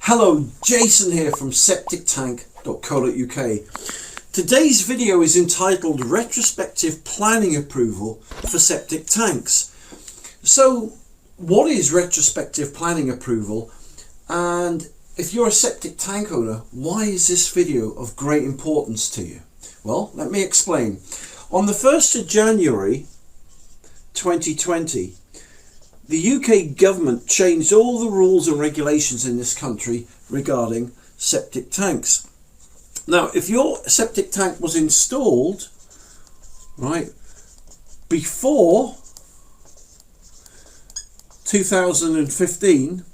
Hello, Jason here from septictank.co.uk. Today's video is entitled Retrospective Planning Approval for Septic Tanks. So, what is retrospective planning approval? And if you're a septic tank owner, why is this video of great importance to you? Well, let me explain. On the 1st of January 2020, the UK government changed all the rules and regulations in this country regarding septic tanks. Now, if your septic tank was installed, right, before 2015,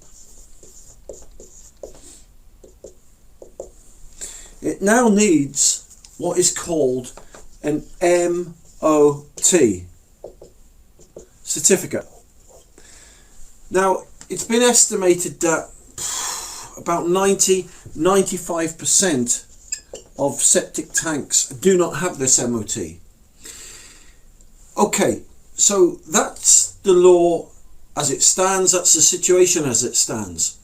it now needs what is called an MOT certificate. Now, it's been estimated that about 95% of septic tanks do not have this MOT. Okay, so that's the law as it stands, that's the situation as it stands.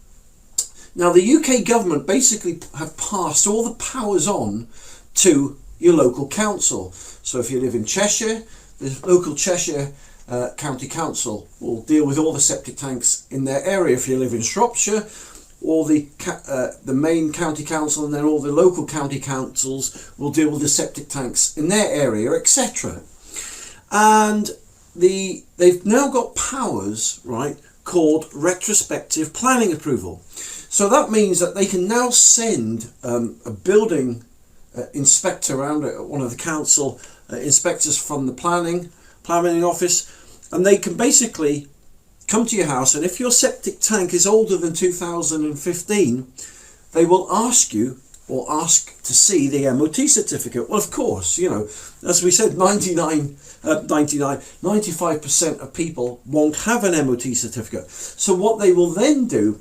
Now, the UK government basically have passed all the powers on to your local council. So if you live in Cheshire, the local Cheshire County Council will deal with all the septic tanks in their area. If you live in Shropshire, all the main county council and then all the local county councils will deal with the septic tanks in their area, etc. And they've now got powers, right, called retrospective planning approval. So that means that they can now send a building inspector around, one of the council inspectors from the planning office, and they can basically come to your house, and if your septic tank is older than 2015, they will ask you or ask to see the MOT certificate. Well, of course, you know, as we said, 95% of people won't have an MOT certificate. So what they will then do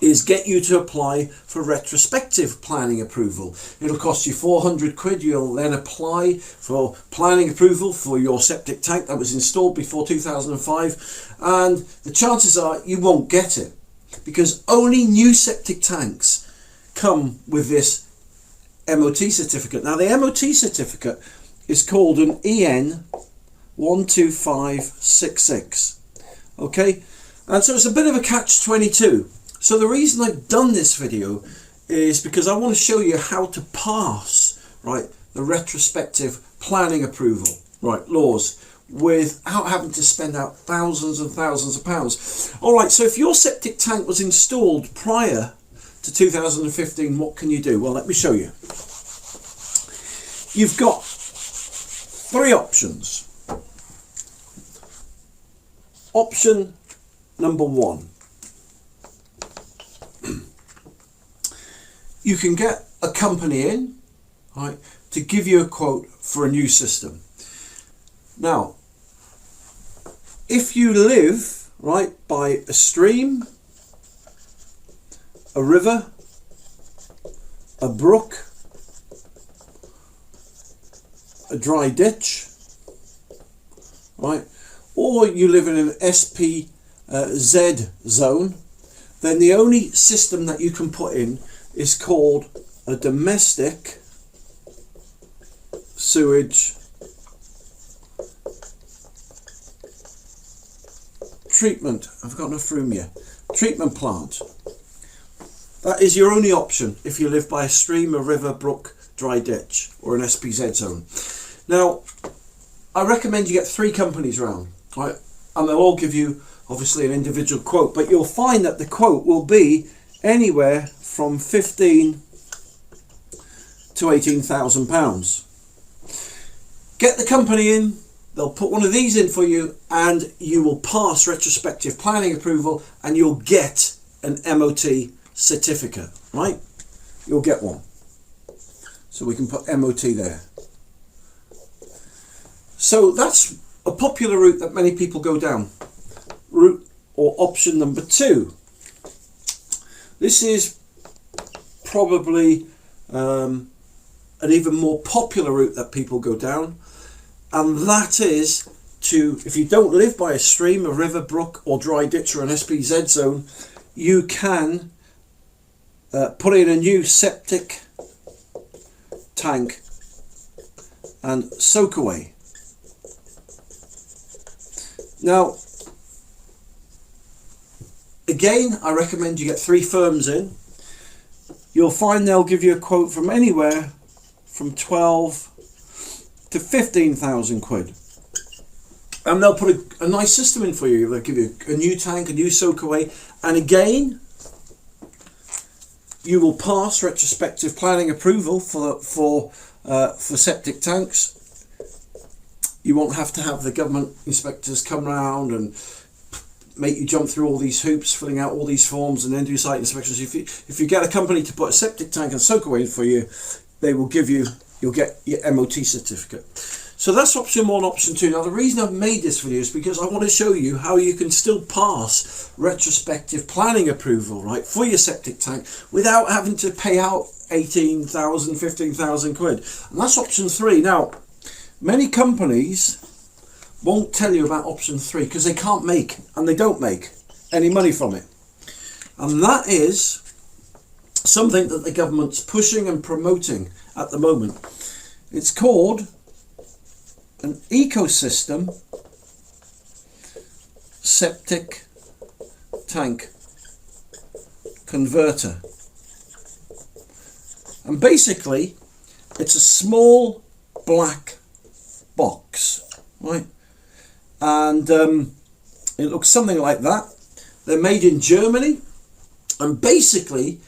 is get you to apply for retrospective planning approval. It'll cost you 400 quid. You'll then apply for planning approval for your septic tank that was installed before 2005, and the chances are you won't get it because only new septic tanks come with this MOT certificate. Now, the MOT certificate is called an EN 12566. Okay, and so it's a bit of a catch-22. So the reason I've done this video is because I want to show you how to pass, right, the retrospective planning approval, right, laws, without having to spend out thousands and thousands of pounds. All right, so if your septic tank was installed prior to 2015, what can you do? Well, let me show you. You've got three options. Option number one. You can get a company in, right, to give you a quote for a new system. Now, if you live, right, by a stream, a river, a brook, a dry ditch, right, or you live in an SPZ zone, then the only system that you can put in is called a domestic sewage treatment. I've got enough room here. Treatment plant. That is your only option if you live by a stream, a river, brook, dry ditch, or an SPZ zone. Now, I recommend you get three companies round, right? And they'll all give you obviously an individual quote, but you'll find that the quote will be anywhere from £15,000 to £18,000. Get the company in, they'll put one of these in for you, and you will pass retrospective planning approval and you'll get an MOT certificate, right? You'll get one. So we can put MOT there. So that's a popular route that many people go down. Route or option number two. This is probably an even more popular route that people go down, and that is to, if you don't live by a stream, a river, brook or dry ditch or an SPZ zone, you can put in a new septic tank and soak away. Now, again, I recommend you get 3 firms in. You'll find they'll give you a quote from anywhere from 12 to 15,000 quid. And they'll put a nice system in for you. They'll give you a new tank, a new soak away. And again, you will pass retrospective planning approval for septic tanks. You won't have to have the government inspectors come round and make you jump through all these hoops, filling out all these forms, and then do site inspections. If you get a company to put a septic tank and soak away for you, they will you'll get your MOT certificate. So that's option 1, option 2. Now the reason I've made this video is because I want to show you how you can still pass retrospective planning approval, right, for your septic tank without having to pay out 18,000, 15,000 quid. And that's option 3. Now, many companies won't tell you about option 3 because they can't make, and they don't make, any money from it. And that is something that the government's pushing and promoting at the moment. It's called an ecosystem septic tank converter. And basically, it's a small black box, right? And it looks something like that. They're made in Germany, and basically,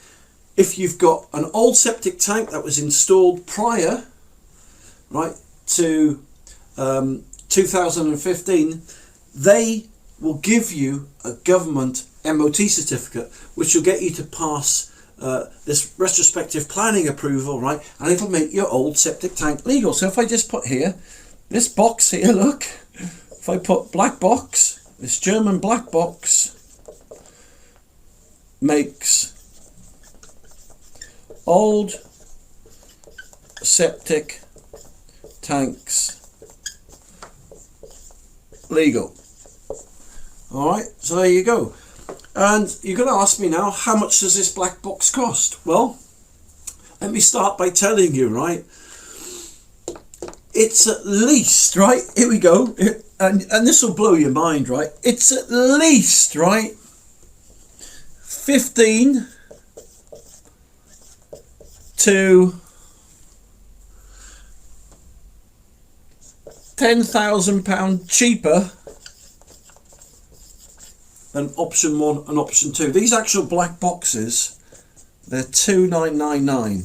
if you've got an old septic tank that was installed prior, right, to 2015, they will give you a government MOT certificate, which will get you to pass this retrospective planning approval, right, and it'll make your old septic tank legal. So if I just put here, this box here, look, if I put black box, this German black box makes old septic tanks legal. All right, so there you go. And you're going to ask me now, how much does this black box cost? Well, let me start by telling you, right, it's at least, right, here we go, and this will blow your mind, right, it's at least, right, 15 to 10,000 pound cheaper than option 1 and option 2. These actual black boxes, they're 2,999,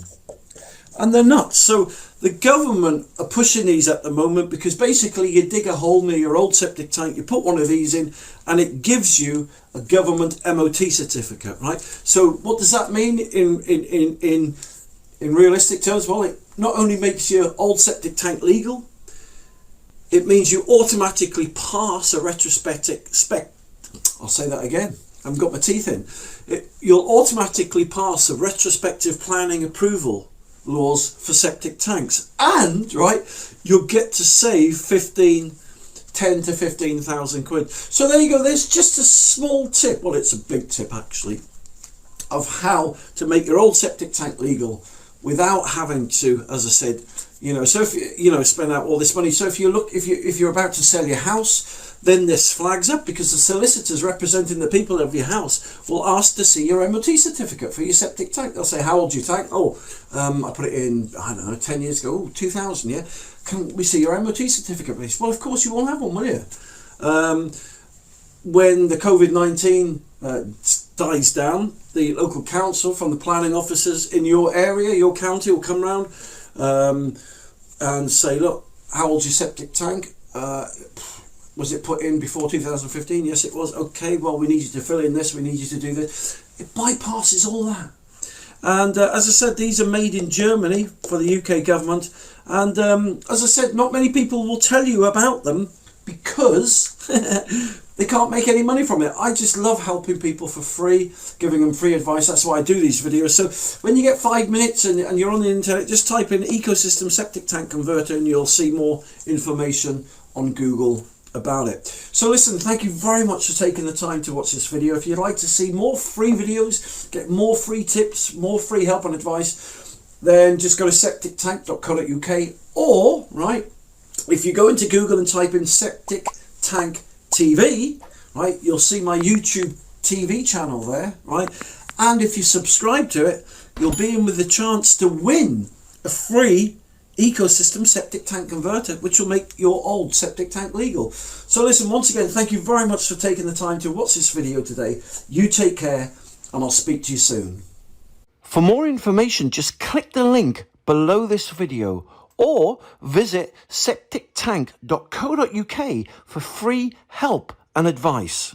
and they're nuts. So the government are pushing these at the moment because basically you dig a hole near your old septic tank, you put one of these in, and it gives you a government MOT certificate, right? So what does that mean in realistic terms? Well, it not only makes your old septic tank legal, it means you automatically pass a retrospective I'll say that again, I haven't got my teeth in. You'll automatically pass a retrospective planning approval laws for septic tanks, and right, you'll get to save 10 to 15,000 quid. So there you go, there's just a small tip, well it's a big tip actually, of how to make your old septic tank legal without having to, as I said, so if you spend out all this money. So if you're about to sell your house, then this flags up because the solicitors representing the people of your house will ask to see your MOT certificate for your septic tank. They'll say, how old's your tank? Oh, I put it in, I don't know, 10 years ago. Oh, 2000, yeah. Can we see your MOT certificate, please? Well, of course you won't have one, will you? When the COVID-19 dies down, the local council from the planning officers in your area, your county, will come round and say, look, how old's your septic tank? Was it put in before 2015? Yes, it was. Okay, well, we need you to fill in this, we need you to do this. It bypasses all that. And as I said, these are made in Germany for the UK government. And as I said, not many people will tell you about them because they can't make any money from it. I just love helping people for free, giving them free advice. That's why I do these videos. So when you get 5 minutes and you're on the internet, just type in ecosystem septic tank converter and you'll see more information on Google about it. So listen, thank you very much for taking the time to watch this video. If you'd like to see more free videos, get more free tips, more free help and advice, then just go to septictank.co.uk, or, right, if you go into Google and type in Septic Tank TV, right, you'll see my YouTube TV channel there, right? And if you subscribe to it, you'll be in with the chance to win a free ecosystem septic tank converter, which will make your old septic tank legal. So listen, once again, thank you very much for taking the time to watch this video today. You take care, and I'll speak to you soon. For more information, just click the link below this video or visit septictank.co.uk for free help and advice.